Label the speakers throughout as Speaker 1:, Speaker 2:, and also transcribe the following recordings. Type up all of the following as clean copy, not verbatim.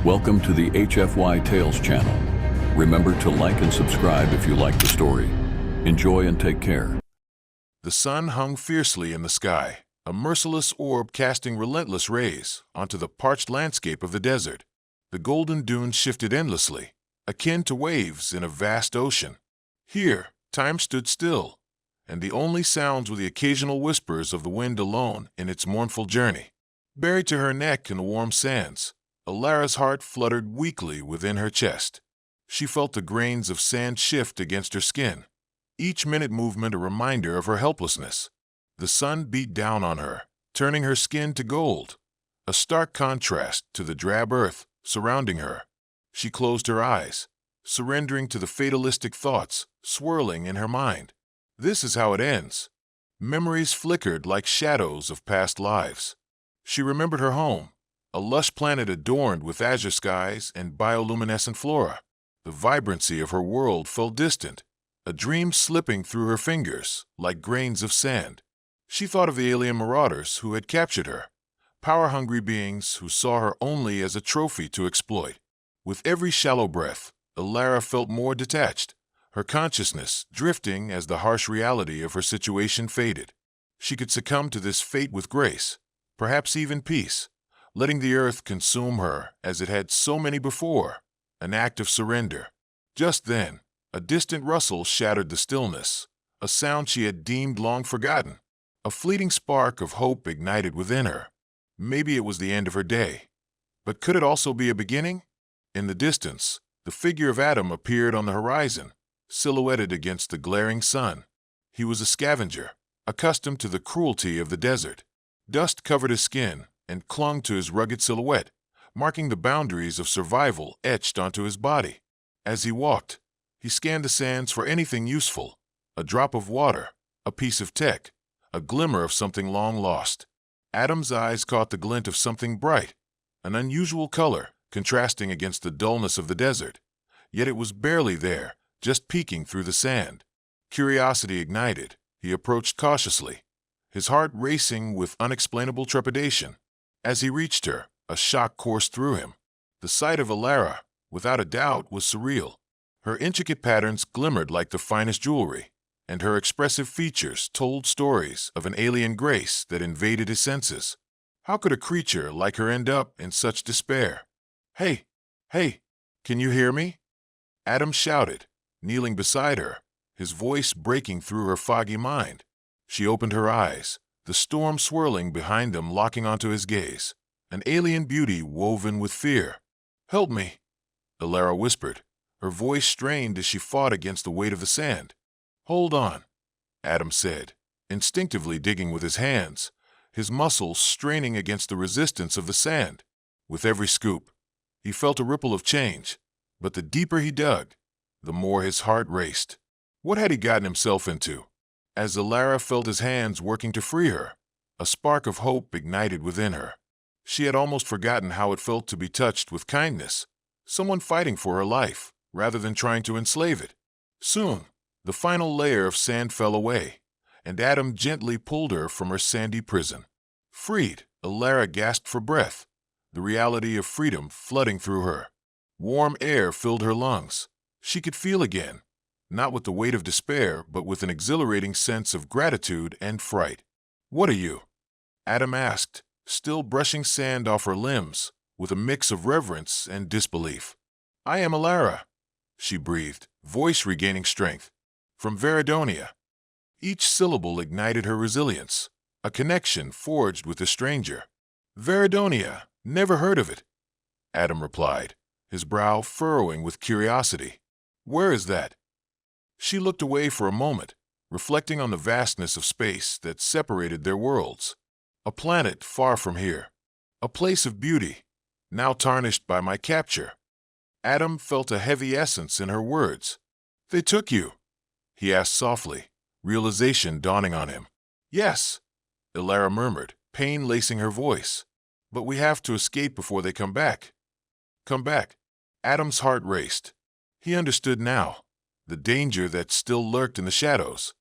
Speaker 1: Welcome to the HFY Tales channel. Remember to like and subscribe if you like the story. Enjoy and take care.
Speaker 2: The sun hung fiercely in the sky, a merciless orb casting relentless rays onto the parched landscape of the desert. The golden dunes shifted endlessly, akin to waves in a vast ocean. Here, time stood still, and the only sounds were the occasional whispers of the wind alone in its mournful journey. Buried to her neck in the warm sands, Alara's heart fluttered weakly within her chest. She felt the grains of sand shift against her skin, each minute movement a reminder of her helplessness. The sun beat down on her, turning her skin to gold, a stark contrast to the drab earth surrounding her. She closed her eyes, surrendering to the fatalistic thoughts swirling in her mind. This is how it ends. Memories flickered like shadows of past lives. She remembered her home, a lush planet adorned with azure skies and bioluminescent flora. The vibrancy of her world felt distant, a dream slipping through her fingers like grains of sand. She thought of the alien marauders who had captured her, power-hungry beings who saw her only as a trophy to exploit. With every shallow breath, Alara felt more detached, her consciousness drifting as the harsh reality of her situation faded. She could succumb to this fate with grace, perhaps even peace, letting the earth consume her as it had so many before, an act of surrender. Just then, a distant rustle shattered the stillness, a sound she had deemed long forgotten. A fleeting spark of hope ignited within her. Maybe it was the end of her day. But could it also be a beginning? In the distance, the figure of Adam appeared on the horizon, silhouetted against the glaring sun. He was a scavenger, accustomed to the cruelty of the desert. Dust covered his skin and clung to his rugged silhouette, marking the boundaries of survival etched onto his body. As he walked, he scanned the sands for anything useful, a drop of water, a piece of tech, a glimmer of something long lost. Adam's eyes caught the glint of something bright, an unusual color contrasting against the dullness of the desert. Yet it was barely there, just peeking through the sand. Curiosity ignited, he approached cautiously, his heart racing with unexplainable trepidation. As he reached her, a shock coursed through him. The sight of Alara, without a doubt, was surreal. Her intricate patterns glimmered like the finest jewelry, and her expressive features told stories of an alien grace that invaded his senses. How could a creature like her end up in such despair? Hey, can you hear me?" Adam shouted, kneeling beside her, his voice breaking through her foggy mind. She opened her eyes, the storm swirling behind them locking onto his gaze, an alien beauty woven with fear. "Help me," Alara whispered, her voice strained as she fought against the weight of the sand. "Hold on," Adam said, instinctively digging with his hands, his muscles straining against the resistance of the sand. With every scoop, he felt a ripple of change, but the deeper he dug, the more his heart raced. What had he gotten himself into? As Alara felt his hands working to free her, a spark of hope ignited within her. She had almost forgotten how it felt to be touched with kindness, someone fighting for her life rather than trying to enslave it. Soon, the final layer of sand fell away, and Adam gently pulled her from her sandy prison. Freed, Alara gasped for breath, the reality of freedom flooding through her. Warm air filled her lungs. She could feel again, not with the weight of despair, but with an exhilarating sense of gratitude and fright. "What are you?" Adam asked, still brushing sand off her limbs, with a mix of reverence and disbelief. "I am Alara," she breathed, voice regaining strength. "From Veridonia." Each syllable ignited her resilience, a connection forged with the stranger. "Veridonia, never heard of it," Adam replied, his brow furrowing with curiosity. "Where is that?" She looked away for a moment, reflecting on the vastness of space that separated their worlds. A planet far from here, a place of beauty, now tarnished by my capture. Adam felt a heavy essence in her words. "They took you?" he asked softly, realization dawning on him. "Yes," Alara murmured, pain lacing her voice. "But we have to escape before they come back." "Come back?" Adam's heart raced. He understood now, the danger that still lurked in the shadows.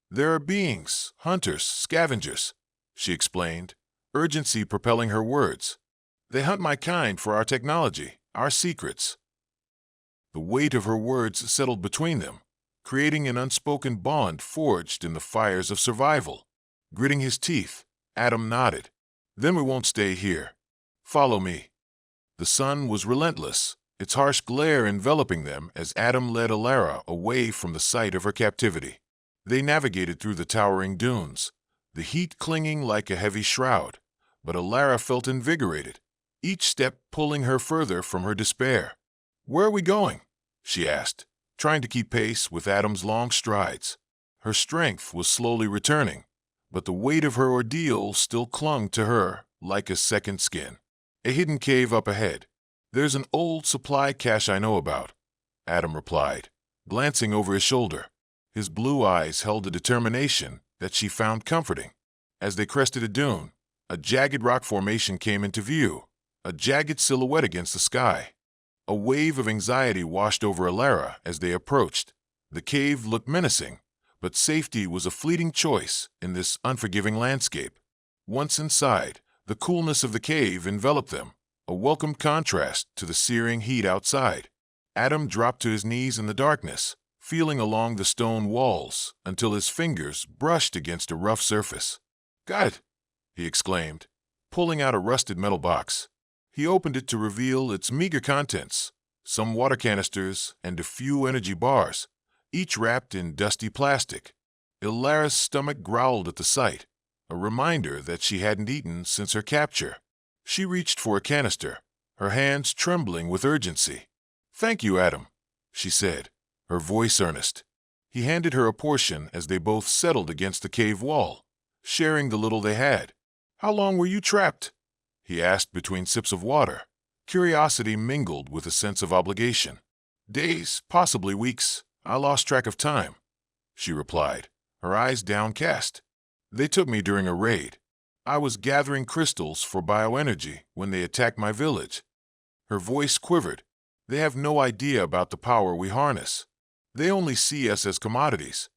Speaker 2: "There are beings, hunters, scavengers," she explained, urgency propelling her words. "They hunt my kind for our technology, our secrets. The weight of her words settled between them, creating an unspoken bond forged in the fires of survival. Gritting his teeth, Adam nodded. Then we won't stay here. Follow me. The sun was relentless, its harsh glare enveloping them as Adam led Alara away from the site of her captivity. They navigated through the towering dunes, the heat clinging like a heavy shroud, but Alara felt invigorated, each step pulling her further from her despair. "Where are we going?" she asked, trying to keep pace with Adam's long strides. Her strength was slowly returning, but the weight of her ordeal still clung to her like a second skin. "A hidden cave up ahead. There's an old supply cache I know about," Adam replied, glancing over his shoulder. His blue eyes held a determination that she found comforting. As they crested a dune, a jagged rock formation came into view, a jagged silhouette against the sky. A wave of anxiety washed over Alara as they approached. The cave looked menacing, but safety was a fleeting choice in this unforgiving landscape. Once inside, the coolness of the cave enveloped them, a welcome contrast to the searing heat outside. Adam dropped to his knees in the darkness, feeling along the stone walls until his fingers brushed against a rough surface. "Got it!" he exclaimed, pulling out a rusted metal box. He opened it to reveal its meager contents, some water canisters and a few energy bars, each wrapped in dusty plastic. Alara's stomach growled at the sight, a reminder that she hadn't eaten since her capture. She reached for a canister, her hands trembling with urgency. "Thank you, Adam," she said, her voice earnest. He handed her a portion as they both settled against the cave wall, sharing the little they had. "How long were you trapped?" he asked between sips of water, curiosity mingled with a sense of obligation. "Days, possibly weeks. I lost track of time," she replied, her eyes downcast. "They took me during a raid. I was gathering crystals for bioenergy when they attacked my village." Her voice quivered. "They have no idea about the power we harness. They only see us as commodities."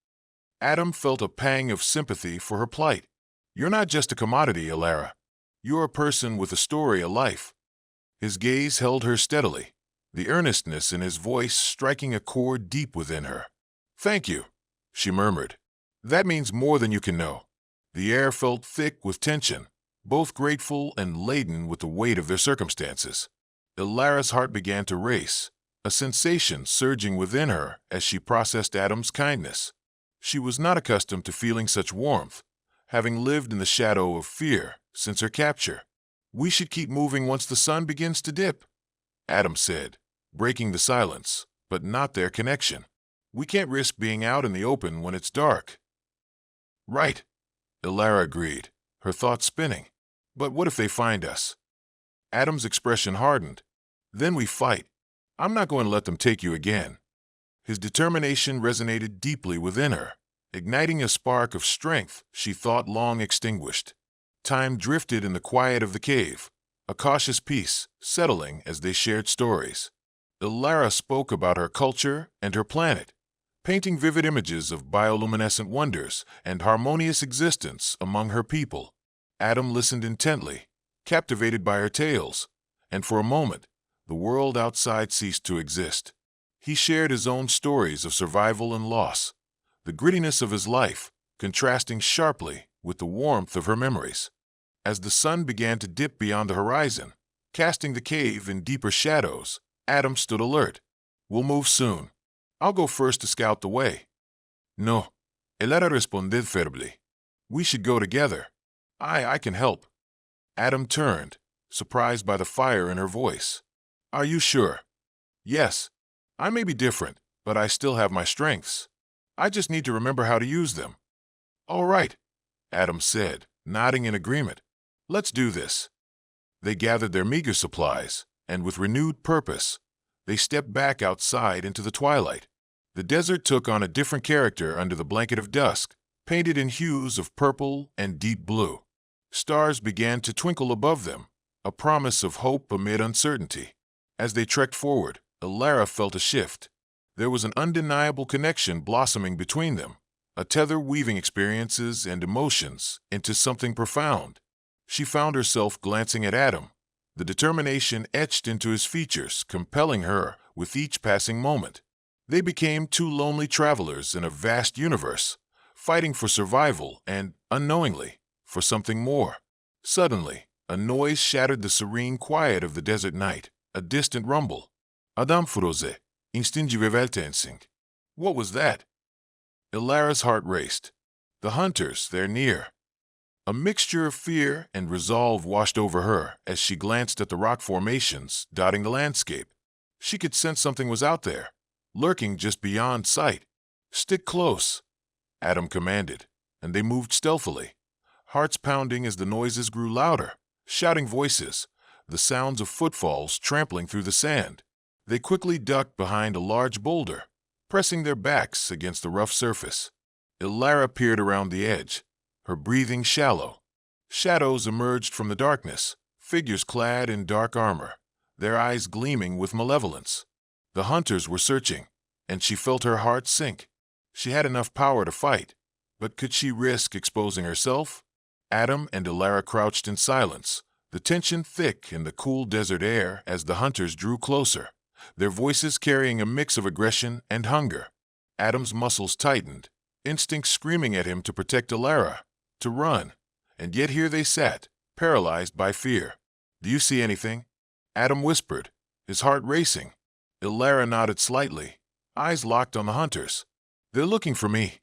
Speaker 2: Adam felt a pang of sympathy for her plight. "You're not just a commodity, Alara. You're a person with a story, a life." His gaze held her steadily, the earnestness in his voice striking a chord deep within her. "Thank you," she murmured. "That means more than you can know." The air felt thick with tension, both grateful and laden with the weight of their circumstances. Alara's heart began to race, a sensation surging within her as she processed Adam's kindness. She was not accustomed to feeling such warmth, having lived in the shadow of fear since her capture. "We should keep moving once the sun begins to dip," Adam said, breaking the silence, but not their connection. "We can't risk being out in the open when it's dark." "Right," Alara agreed, her thoughts spinning. "But what if they find us?" Adam's expression hardened. "Then we fight. I'm not going to let them take you again." His determination resonated deeply within her, igniting a spark of strength she thought long extinguished. Time drifted in the quiet of the cave, a cautious peace settling as they shared stories. Alara spoke about her culture and her planet, painting vivid images of bioluminescent wonders and harmonious existence among her people. Adam listened intently, captivated by her tales, and for a moment, the world outside ceased to exist. He shared his own stories of survival and loss, the grittiness of his life contrasting sharply with the warmth of her memories. As the sun began to dip beyond the horizon, casting the cave in deeper shadows, Adam stood alert. "We'll move soon. I'll go first to scout the way." "No," Alara responded ferbly. "We should go together. I can help." Adam turned, surprised by the fire in her voice. "Are you sure?" "Yes. I may be different, but I still have my strengths. I just need to remember how to use them." "All right," Adam said, nodding in agreement. "Let's do this." They gathered their meager supplies, and with renewed purpose, they stepped back outside into the twilight. The desert took on a different character under the blanket of dusk, painted in hues of purple and deep blue. Stars began to twinkle above them, a promise of hope amid uncertainty. As they trekked forward, Alara felt a shift. There was an undeniable connection blossoming between them, a tether weaving experiences and emotions into something profound. She found herself glancing at Adam, the determination etched into his features, compelling her with each passing moment. They became two lonely travelers in a vast universe, fighting for survival and, unknowingly, for something more. Suddenly, a noise shattered the serene quiet of the desert night, a distant rumble. Adam froze, instingiveltensing. What was that? Ilara's heart raced. The hunters, they're near. A mixture of fear and resolve washed over her as she glanced at the rock formations dotting the landscape. She could sense something was out there, lurking just beyond sight. Stick close, Adam commanded, and they moved stealthily, hearts pounding as the noises grew louder, shouting voices, the sounds of footfalls trampling through the sand. They quickly ducked behind a large boulder, pressing their backs against the rough surface. Ilara peered around the edge, her breathing shallow. Shadows emerged from the darkness, figures clad in dark armor, their eyes gleaming with malevolence. The hunters were searching, and she felt her heart sink. She had enough power to fight, but could she risk exposing herself? Adam and Ilara crouched in silence, the tension thick in the cool desert air as the hunters drew closer, their voices carrying a mix of aggression and hunger. Adam's muscles tightened, instincts screaming at him to protect Ilara, to run, and yet here they sat, paralyzed by fear. "Do you see anything?" Adam whispered, his heart racing. Ilara nodded slightly, eyes locked on the hunters. "They're looking for me,"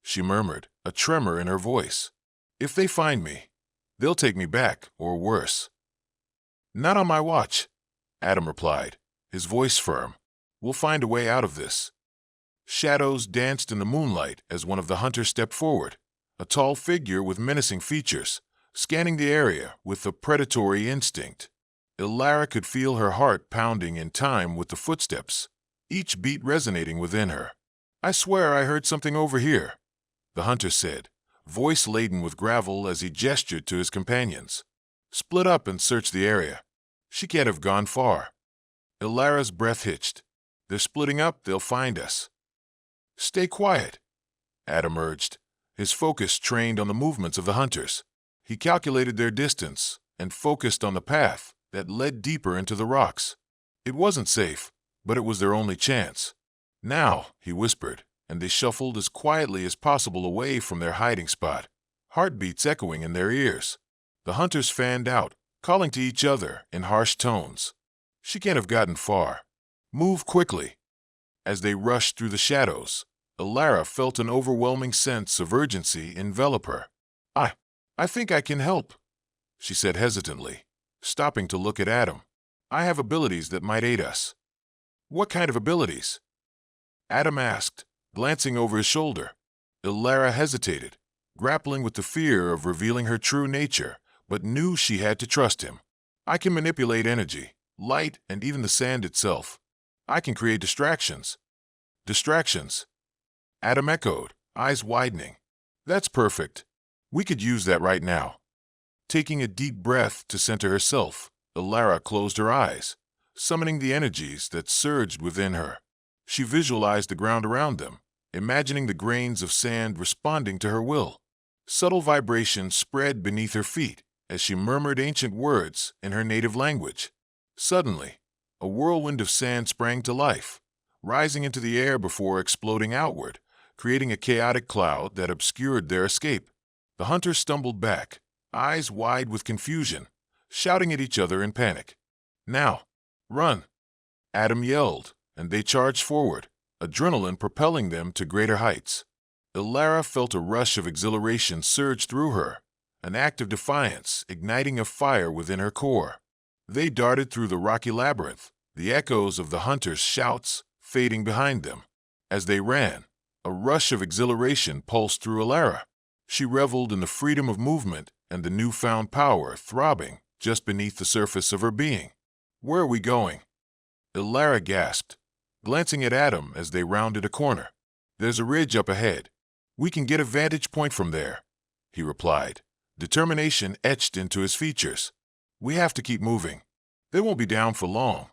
Speaker 2: she murmured, a tremor in her voice. "If they find me, they'll take me back, or worse." "Not on my watch," Adam replied, his voice firm. "We'll find a way out of this." Shadows danced in the moonlight as one of the hunters stepped forward, a tall figure with menacing features, scanning the area with a predatory instinct. Ilara could feel her heart pounding in time with the footsteps, each beat resonating within her. "I swear I heard something over here," the hunter said, voice laden with gravel as he gestured to his companions. "Split up and search the area. She can't have gone far." Ilara's breath hitched. "They're splitting up, they'll find us." "Stay quiet," Adam urged, his focus trained on the movements of the hunters. He calculated their distance and focused on the path that led deeper into the rocks. It wasn't safe, but it was their only chance. "Now," he whispered, and they shuffled as quietly as possible away from their hiding spot, heartbeats echoing in their ears. The hunters fanned out, calling to each other in harsh tones. "She can't have gotten far. Move quickly." As they rushed through the shadows, Ilara felt an overwhelming sense of urgency envelop her. I think I can help," she said hesitantly, stopping to look at Adam. "I have abilities that might aid us." "What kind of abilities?" Adam asked, glancing over his shoulder. Ilara hesitated, grappling with the fear of revealing her true nature, but knew she had to trust him. "I can manipulate energy, light, and even the sand itself. I can create distractions." "Distractions?" Adam echoed, eyes widening. "That's perfect. We could use that right now." Taking a deep breath to center herself, Ilara closed her eyes, summoning the energies that surged within her. She visualized the ground around them, imagining the grains of sand responding to her will. Subtle vibrations spread beneath her feet as she murmured ancient words in her native language. Suddenly, a whirlwind of sand sprang to life, rising into the air before exploding outward, creating a chaotic cloud that obscured their escape. The hunters stumbled back, eyes wide with confusion, shouting at each other in panic. "Now, run!" Adam yelled, and they charged forward, adrenaline propelling them to greater heights. Ilara felt a rush of exhilaration surge through her, an act of defiance igniting a fire within her core. They darted through the rocky labyrinth, the echoes of the hunters' shouts fading behind them. As they ran, a rush of exhilaration pulsed through Ilara. She reveled in the freedom of movement and the newfound power throbbing just beneath the surface of her being. "Where are we going?" Ilara gasped, glancing at Adam as they rounded a corner. "There's a ridge up ahead. We can get a vantage point from there," he replied, determination etched into his features. "We have to keep moving. They won't be down for long,"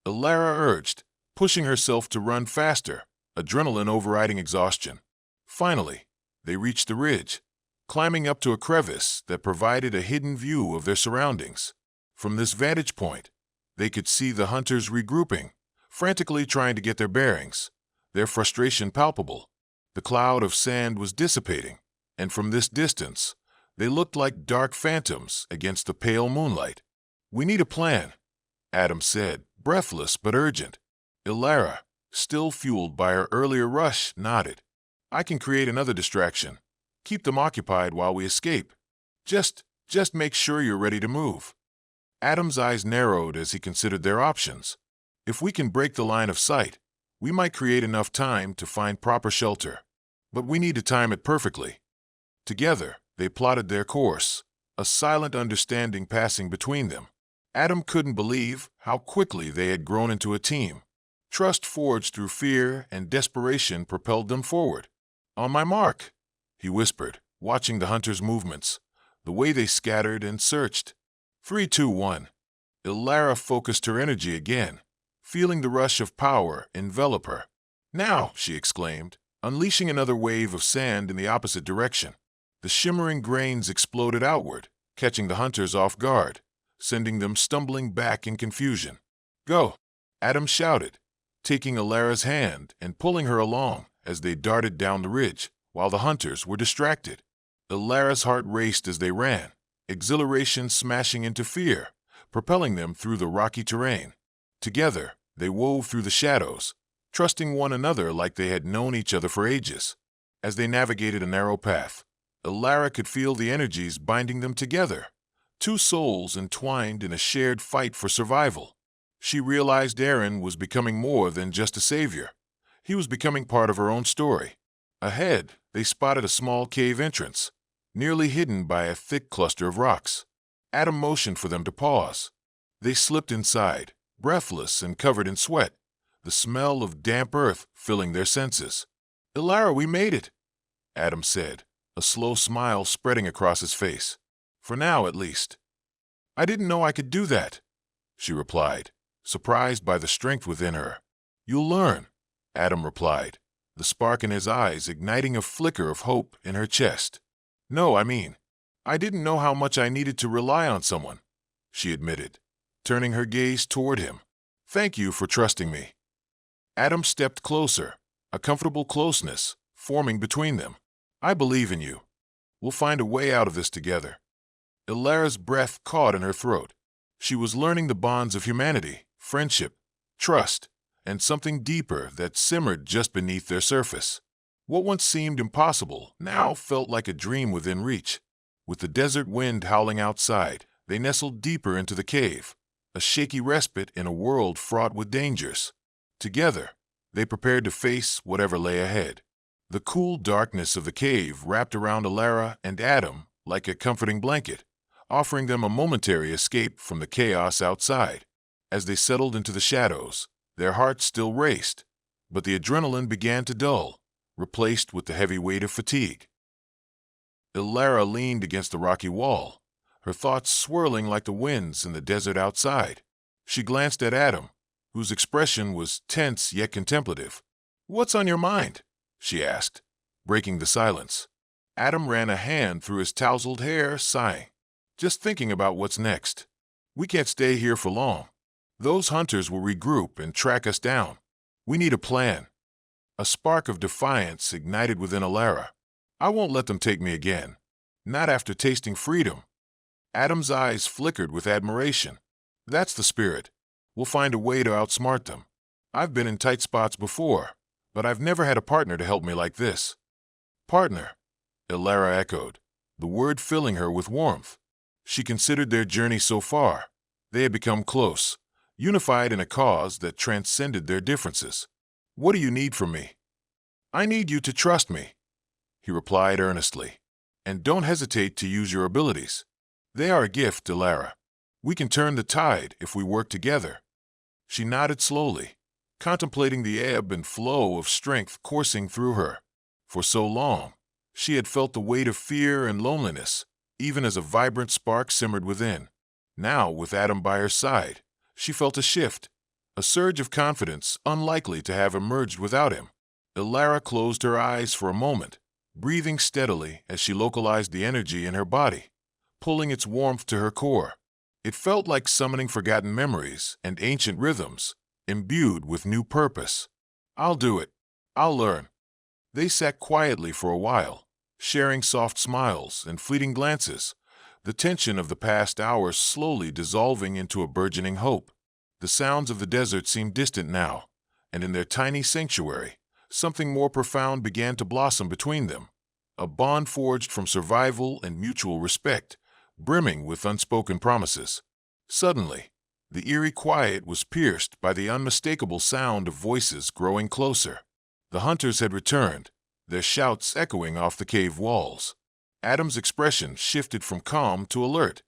Speaker 2: Ilara urged, pushing herself to run faster, adrenaline overriding exhaustion. Finally, they reached the ridge, climbing up to a crevice that provided a hidden view of their surroundings. From this vantage point, they could see the hunters regrouping, frantically trying to get their bearings, their frustration palpable. The cloud of sand was dissipating, and from this distance, they looked like dark phantoms against the pale moonlight. "We need a plan," Adam said, breathless but urgent. Ilara, still fueled by her earlier rush, nodded. "I can create another distraction. Keep them occupied while we escape. Just make sure you're ready to move." Adam's eyes narrowed as he considered their options. If we can break the line of sight, we might create enough time to find proper shelter. But we need to time it perfectly. Together, they plotted their course, a silent understanding passing between them. Adam couldn't believe how quickly they had grown into a team. Trust forged through fear and desperation propelled them forward. "On my mark," he whispered, watching the hunters' movements, the way they scattered and searched. 3, 2, 1. Ilara focused her energy again, feeling the rush of power envelop her. "Now," she exclaimed, unleashing another wave of sand in the opposite direction. The shimmering grains exploded outward, catching the hunters off guard, sending them stumbling back in confusion. "Go," Adam shouted, taking Ilara's hand and pulling her along as they darted down the ridge, while the hunters were distracted. Ilara's heart raced as they ran, exhilaration smashing into fear, propelling them through the rocky terrain. Together, they wove through the shadows, trusting one another like they had known each other for ages. As they navigated a narrow path, Ilara could feel the energies binding them together, two souls entwined in a shared fight for survival. She realized Aaron was becoming more than just a savior. He was becoming part of her own story. Ahead, they spotted a small cave entrance, nearly hidden by a thick cluster of rocks. Adam motioned for them to pause. They slipped inside, breathless and covered in sweat, the smell of damp earth filling their senses. "Ilara, we made it," Adam said, a slow smile spreading across his face. "For now, at least." "I didn't know I could do that," she replied, surprised by the strength within her. "You'll learn," Adam replied, the spark in his eyes igniting a flicker of hope in her chest. "No, I didn't know how much I needed to rely on someone," she admitted, turning her gaze toward him. "Thank you for trusting me." Adam stepped closer, a comfortable closeness forming between them. "I believe in you. We'll find a way out of this together." Ilara's breath caught in her throat. She was learning the bonds of humanity, friendship, trust, and something deeper that simmered just beneath their surface. What once seemed impossible now felt like a dream within reach. With the desert wind howling outside, they nestled deeper into the cave, a shaky respite in a world fraught with dangers. Together, they prepared to face whatever lay ahead. The cool darkness of the cave wrapped around Ilara and Adam like a comforting blanket, offering them a momentary escape from the chaos outside. As they settled into the shadows, their hearts still raced, but the adrenaline began to dull, replaced with the heavy weight of fatigue. Ilara leaned against the rocky wall, her thoughts swirling like the winds in the desert outside. She glanced at Adam, whose expression was tense yet contemplative. "What's on your mind?" she asked, breaking the silence. Adam ran a hand through his tousled hair, sighing. "Just thinking about what's next. We can't stay here for long. Those hunters will regroup and track us down. We need a plan." A spark of defiance ignited within Ilara. "I won't let them take me again. Not after tasting freedom." Adam's eyes flickered with admiration. "That's the spirit. We'll find a way to outsmart them. I've been in tight spots before, but I've never had a partner to help me like this." "Partner," Ilara echoed, the word filling her with warmth. She considered their journey so far. They had become close, unified in a cause that transcended their differences. "What do you need from me?" "I need you to trust me," he replied earnestly. "And don't hesitate to use your abilities. They are a gift, Ilara. We can turn the tide if we work together." She nodded slowly, contemplating the ebb and flow of strength coursing through her. For so long, she had felt the weight of fear and loneliness, even as a vibrant spark simmered within. Now, with Adam by her side, she felt a shift, a surge of confidence unlikely to have emerged without him. Ilara closed her eyes for a moment, breathing steadily as she localized the energy in her body, pulling its warmth to her core. It felt like summoning forgotten memories and ancient rhythms, imbued with new purpose. I'll do it. I'll learn. They sat quietly for a while, sharing soft smiles and fleeting glances, the tension of the past hours slowly dissolving into a burgeoning hope. The sounds of the desert seemed distant now, and in their tiny sanctuary, something more profound began to blossom between them, a bond forged from survival and mutual respect, brimming with unspoken promises. Suddenly, the eerie quiet was pierced by the unmistakable sound of voices growing closer. The hunters had returned, their shouts echoing off the cave walls. Adam's expression shifted from calm to alert.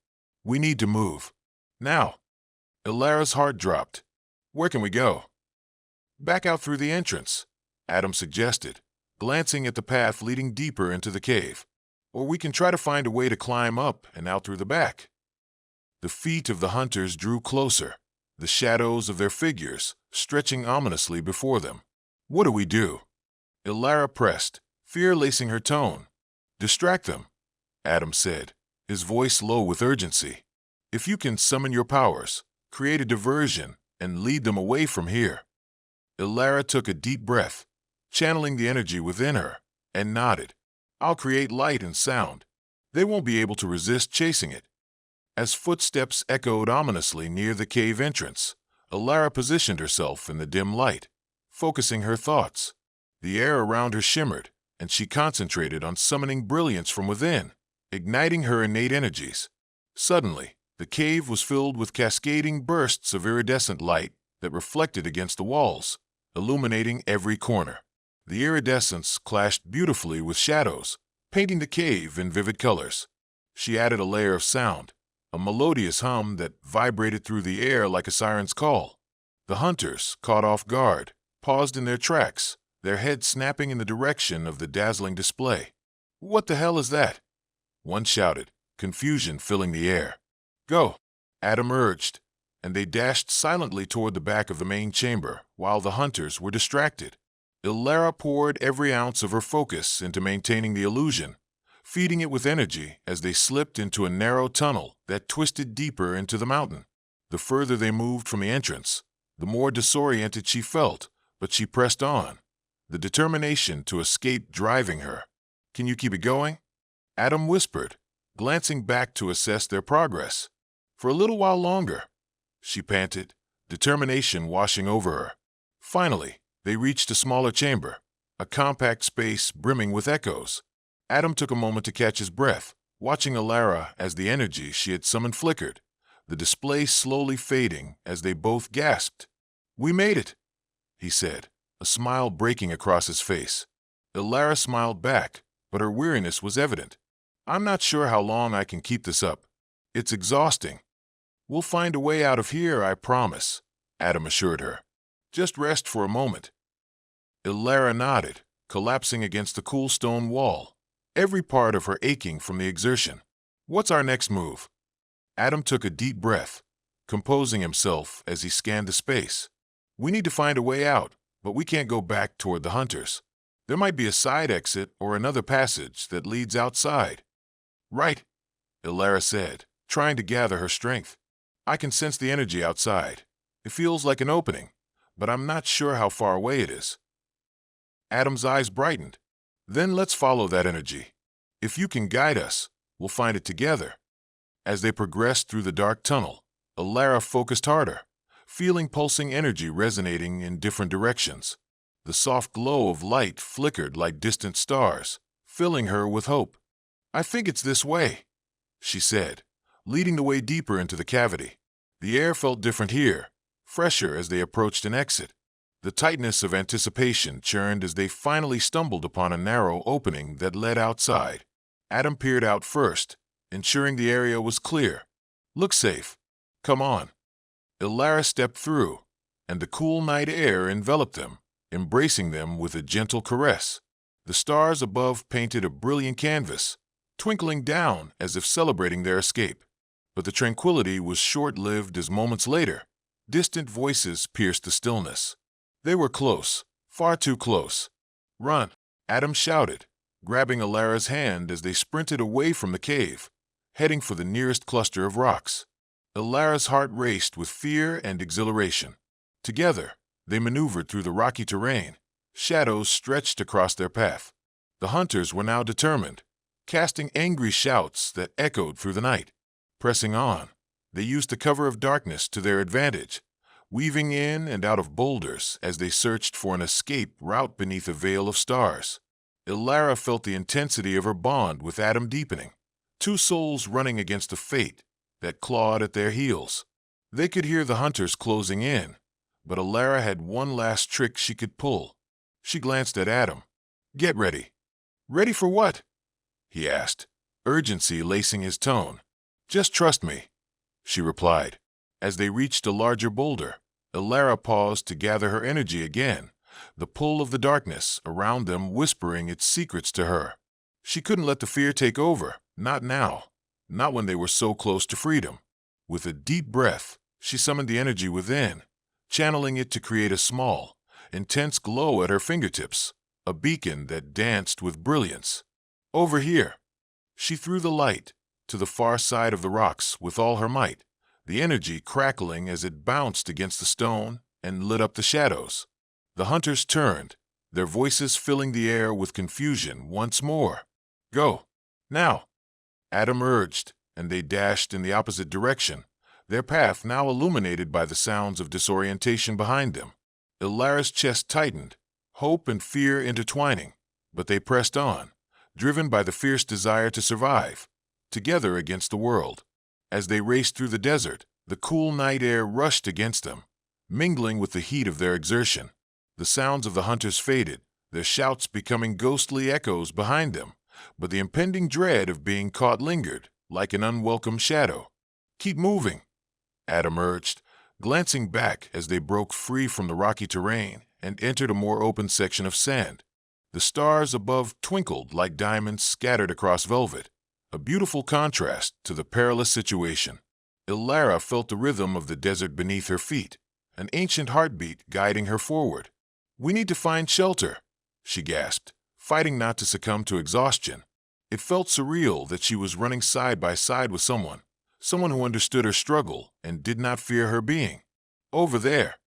Speaker 2: We need to move. Now. Ilara's heart dropped. Where can we go? Back out through the entrance, Adam suggested, glancing at the path leading deeper into the cave. Or we can try to find a way to climb up and out through the back. The feet of the hunters drew closer, the shadows of their figures stretching ominously before them. What do we do? Ilara pressed, fear lacing her tone. Distract them, Adam said, his voice low with urgency. If you can summon your powers, create a diversion, and lead them away from here. Ilara took a deep breath, channeling the energy within her, and nodded. I'll create light and sound. They won't be able to resist chasing it. As footsteps echoed ominously near the cave entrance, Ilara positioned herself in the dim light, focusing her thoughts. The air around her shimmered, and she concentrated on summoning brilliance from within, igniting her innate energies. Suddenly, the cave was filled with cascading bursts of iridescent light that reflected against the walls, illuminating every corner. The iridescence clashed beautifully with shadows, painting the cave in vivid colors. She added a layer of sound, a melodious hum that vibrated through the air like a siren's call. The hunters, caught off guard, paused in their tracks, their heads snapping in the direction of the dazzling display. What the hell is that? One shouted, confusion filling the air. Go, Adam urged, and they dashed silently toward the back of the main chamber while the hunters were distracted. Ilara poured every ounce of her focus into maintaining the illusion, feeding it with energy as they slipped into a narrow tunnel that twisted deeper into the mountain. The further they moved from the entrance, the more disoriented she felt, but she pressed on, the determination to escape driving her. Can you keep it going? Adam whispered, glancing back to assess their progress. For a little while longer, she panted, determination washing over her. Finally, they reached a smaller chamber, a compact space brimming with echoes. Adam took a moment to catch his breath, watching Ilara as the energy she had summoned flickered, the display slowly fading as they both gasped. We made it, he said, a smile breaking across his face. Ilara smiled back, but her weariness was evident. I'm not sure how long I can keep this up. It's exhausting. We'll find a way out of here, I promise, Adam assured her. Just rest for a moment. Ilara nodded, collapsing against the cool stone wall, every part of her aching from the exertion. What's our next move? Adam took a deep breath, composing himself as he scanned the space. We need to find a way out, but we can't go back toward the hunters. There might be a side exit or another passage that leads outside. Right, Ilara said, trying to gather her strength. I can sense the energy outside. It feels like an opening, but I'm not sure how far away it is. Adam's eyes brightened. Then let's follow that energy. If you can guide us, we'll find it together. As they progressed through the dark tunnel, Ilara focused harder, feeling pulsing energy resonating in different directions. The soft glow of light flickered like distant stars, filling her with hope. I think it's this way, she said, leading the way deeper into the cavity. The air felt different here, fresher as they approached an exit. The tightness of anticipation churned as they finally stumbled upon a narrow opening that led outside. Adam peered out first, ensuring the area was clear. Look safe. Come on. Ilara stepped through, and the cool night air enveloped them, embracing them with a gentle caress. The stars above painted a brilliant canvas, twinkling down as if celebrating their escape. But the tranquility was short-lived as moments later, distant voices pierced the stillness. They were close, far too close. Run, Adam shouted, grabbing Ilara's hand as they sprinted away from the cave, heading for the nearest cluster of rocks. Ilara's heart raced with fear and exhilaration. Together, they maneuvered through the rocky terrain. Shadows stretched across their path. The hunters were now determined, casting angry shouts that echoed through the night. Pressing on, they used the cover of darkness to their advantage, weaving in and out of boulders as they searched for an escape route beneath a veil of stars. Ilara felt the intensity of her bond with Adam deepening, two souls running against a fate that clawed at their heels. They could hear the hunters closing in, but Ilara had one last trick she could pull. She glanced at Adam. "Get ready." "Ready for what?" he asked, urgency lacing his tone. "Just trust me," she replied. As they reached a larger boulder, Ilara paused to gather her energy again, the pull of the darkness around them whispering its secrets to her. She couldn't let the fear take over, not now, not when they were so close to freedom. With a deep breath, she summoned the energy within, channeling it to create a small, intense glow at her fingertips, a beacon that danced with brilliance. "Over here." She threw the light to the far side of the rocks with all her might, the energy crackling as it bounced against the stone and lit up the shadows. The hunters turned, their voices filling the air with confusion once more. "Go, now," Adam urged, and they dashed in the opposite direction, their path now illuminated by the sounds of disorientation behind them. Ilara's chest tightened, hope and fear intertwining, but they pressed on, driven by the fierce desire to survive, together against the world. As they raced through the desert, the cool night air rushed against them, mingling with the heat of their exertion. The sounds of the hunters faded, their shouts becoming ghostly echoes behind them, but the impending dread of being caught lingered, like an unwelcome shadow. "Keep moving," Adam urged, glancing back as they broke free from the rocky terrain and entered a more open section of sand. The stars above twinkled like diamonds scattered across velvet, a beautiful contrast to the perilous situation. Ilara felt the rhythm of the desert beneath her feet, an ancient heartbeat guiding her forward. "We need to find shelter," she gasped, fighting not to succumb to exhaustion. It felt surreal that she was running side by side with someone who understood her struggle and did not fear her being. "Over there,"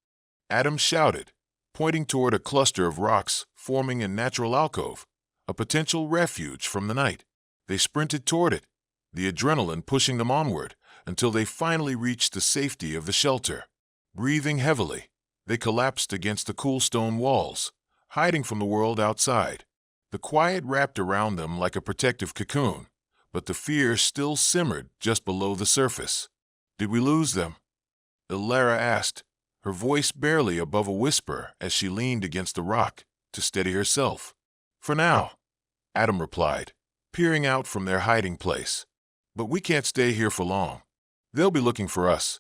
Speaker 2: Adam shouted, pointing toward a cluster of rocks forming a natural alcove, a potential refuge from the night. They sprinted toward it, the adrenaline pushing them onward until they finally reached the safety of the shelter. Breathing heavily, they collapsed against the cool stone walls, hiding from the world outside. The quiet wrapped around them like a protective cocoon, but the fear still simmered just below the surface. "Did we lose them?" Ilara asked, her voice barely above a whisper as she leaned against the rock to steady herself. "For now," Adam replied, peering out from their hiding place. "But we can't stay here for long. They'll be looking for us."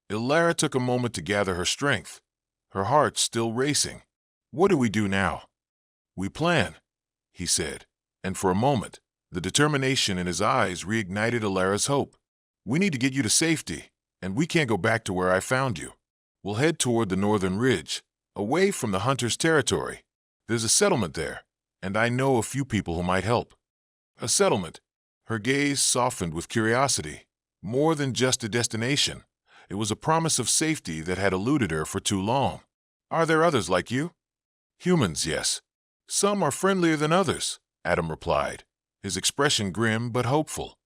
Speaker 2: Ilara took a moment to gather her strength, her heart still racing. "What do we do now?" "We plan," he said, and for a moment, the determination in his eyes reignited Ilara's hope. "We need to get you to safety, and we can't go back to where I found you. We'll head toward the northern ridge, away from the hunter's territory. There's a settlement there, and I know a few people who might help." "A settlement?" Her gaze softened with curiosity. More than just a destination, it was a promise of safety that had eluded her for too long. "Are there others like you?" "Humans, yes. Some are friendlier than others," Adam replied, his expression grim but hopeful.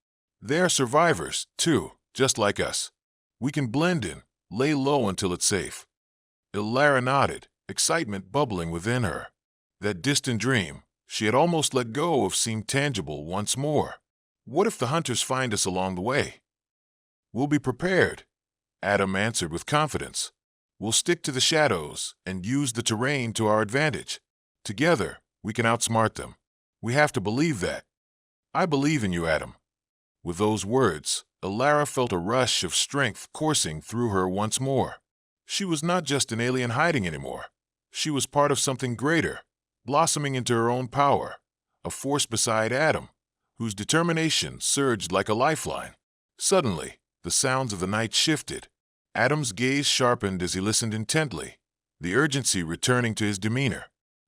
Speaker 2: "They are survivors, too, just like us. We can blend in, lay low until it's safe." Ilara nodded, excitement bubbling within her. That distant dream she had almost let go of seemed tangible once more. What if the hunters find us along the way? "We'll be prepared," Adam answered with confidence. "We'll stick to the shadows and use the terrain to our advantage. Together, we can outsmart them. We have to believe that." "I believe in you, Adam." With those words, Ilara felt a rush of strength coursing through her once more. She was not just an alien hiding anymore. She was part of something greater, blossoming into her own power, a force beside Adam, whose determination surged like a lifeline. Suddenly, the sounds of the night shifted. Adam's gaze sharpened as he listened intently, the urgency returning to his demeanor.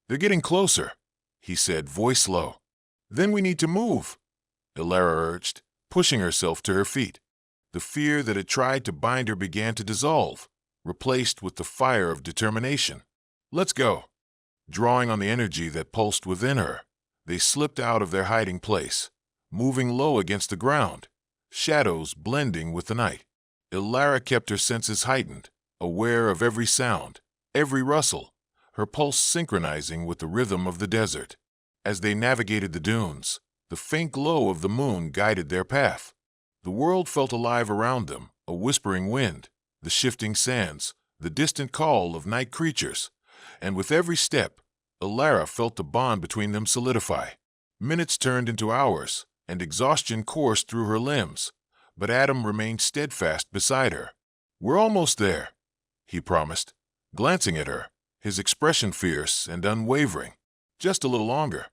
Speaker 2: "They're getting closer," he said, voice low. "Then we need to move," Ilara urged, pushing herself to her feet. The The fear that had tried to bind her began to dissolve, replaced with the fire of determination. "Let's go." Drawing on the energy that pulsed within her, they slipped out of their hiding place, moving low against the ground, shadows blending with the night. Ilara kept her senses heightened, aware of every sound, every rustle, her pulse synchronizing with the rhythm of the desert. As they navigated the dunes, the faint glow of the moon guided their path. The world felt alive around them, a whispering wind, the shifting sands, the distant call of night creatures. And with every step, Ilara felt the bond between them solidify. Minutes turned into hours, and exhaustion coursed through her limbs, but Adam remained steadfast beside her. "We're almost there," he promised, glancing at her, his expression fierce and unwavering. "Just a little longer."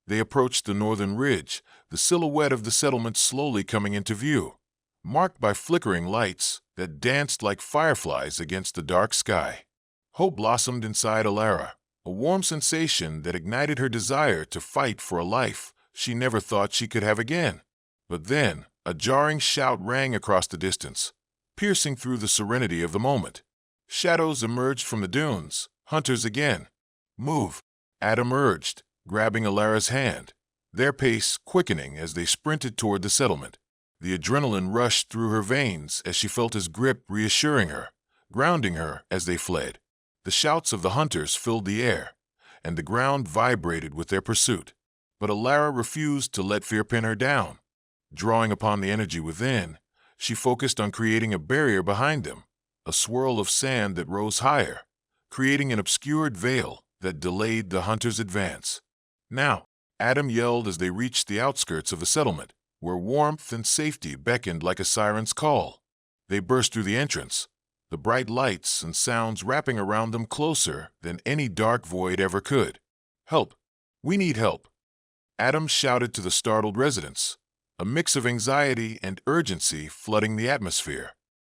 Speaker 2: They approached the northern ridge, the silhouette of the settlement slowly coming into view, marked by flickering lights that danced like fireflies against the dark sky. Hope blossomed inside Ilara, a warm sensation that ignited her desire to fight for a life she never thought she could have again. But then, a jarring shout rang across the distance, piercing through the serenity of the moment. Shadows emerged from the dunes, hunters again. "Move," Adam urged, grabbing Ilara's hand, their pace quickening as they sprinted toward the settlement. The adrenaline rushed through her veins as she felt his grip reassuring her, grounding her as they fled. The shouts of the hunters filled the air, and the ground vibrated with their pursuit. But Ilara refused to let fear pin her down. Drawing upon the energy within, she focused on creating a barrier behind them, a swirl of sand that rose higher, creating an obscured veil that delayed the hunters' advance. "Now," Adam yelled as they reached the outskirts of the settlement, where warmth and safety beckoned like a siren's call. They burst through the entrance, the bright lights and sounds wrapping around them closer than any dark void ever could. "Help! We need help!" Adam shouted to the startled residents, a mix of anxiety and urgency flooding the atmosphere.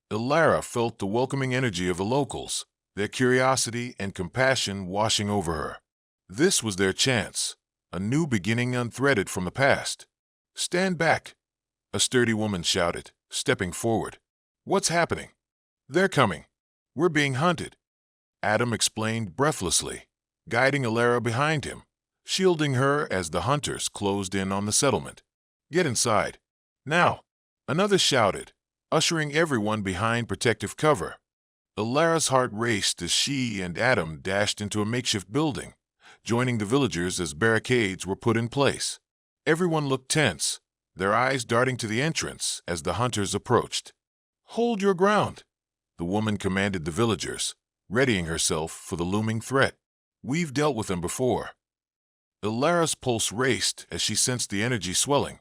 Speaker 2: Ilara felt the welcoming energy of the locals, their curiosity and compassion washing over her. This was their chance, a new beginning unthreaded from the past. "Stand back," a sturdy woman shouted, stepping forward. "What's happening?" "They're coming. We're being hunted," Adam explained breathlessly, guiding Ilara behind him, shielding her as the hunters closed in on the settlement. "Get inside. Now," another shouted, ushering everyone behind protective cover. Ilara's heart raced as she and Adam dashed into a makeshift building, joining the villagers as barricades were put in place. Everyone looked tense, their eyes darting to the entrance as the hunters approached. "Hold your ground," the woman commanded the villagers, readying herself for the looming threat. "We've dealt with them before." Ilara's pulse raced as she sensed the energy swelling.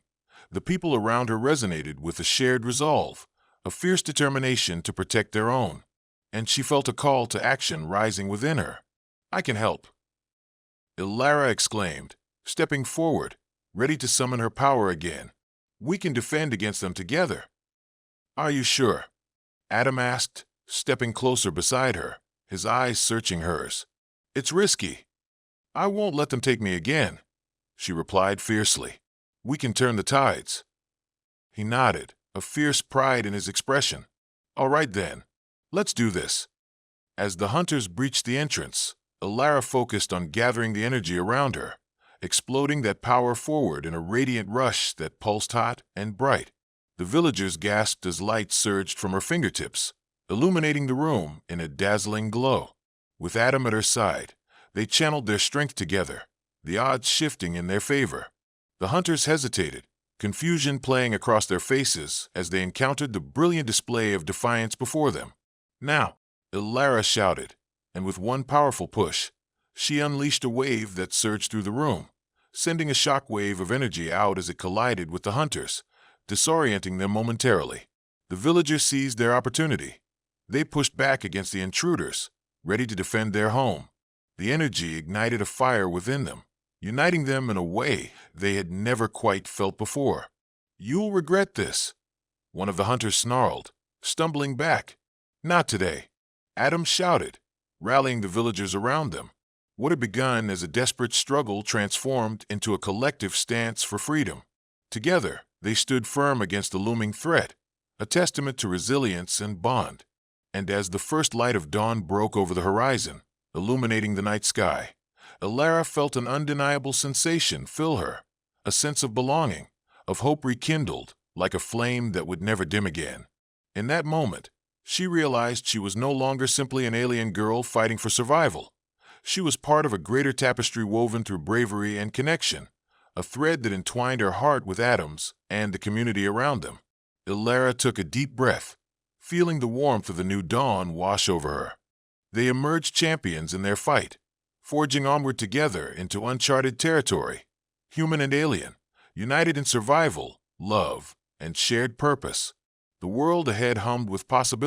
Speaker 2: The people around her resonated with a shared resolve, a fierce determination to protect their own, and she felt a call to action rising within her. "I can help," Ilara exclaimed, stepping forward, ready to summon her power again. "We can defend against them together." "Are you sure?" Adam asked, stepping closer beside her, his eyes searching hers. "It's risky." "I won't let them take me again," she replied fiercely. "We can turn the tides." He nodded, a fierce pride in his expression. "All right then, let's do this." As the hunters breached the entrance, Ilara focused on gathering the energy around her, exploding that power forward in a radiant rush that pulsed hot and bright. The villagers gasped as light surged from her fingertips, illuminating the room in a dazzling glow. With Adam at her side, they channeled their strength together, the odds shifting in their favor. The hunters hesitated, confusion playing across their faces as they encountered the brilliant display of defiance before them. "Now," Ilara shouted, and with one powerful push, she unleashed a wave that surged through the room, sending a shock wave of energy out as it collided with the hunters, disorienting them momentarily. The villagers seized their opportunity. They pushed back against the intruders, ready to defend their home. The energy ignited a fire within them, uniting them in a way they had never quite felt before. "You'll regret this," one of the hunters snarled, stumbling back. "Not today," Adam shouted, rallying the villagers around them. What had begun as a desperate struggle transformed into a collective stance for freedom. Together, they stood firm against the looming threat, a testament to resilience and bond. And as the first light of dawn broke over the horizon, illuminating the night sky, Elara felt an undeniable sensation fill her, a sense of belonging, of hope rekindled, like a flame that would never dim again. In that moment, she realized she was no longer simply an alien girl fighting for survival. She was part of a greater tapestry woven through bravery and connection, a thread that entwined her heart with atoms and the community around them. Elara took a deep breath, feeling the warmth of the new dawn wash over her. They emerged champions in their fight, forging onward together into uncharted territory, human and alien, united in survival, love, and shared purpose. The world ahead hummed with possibilities.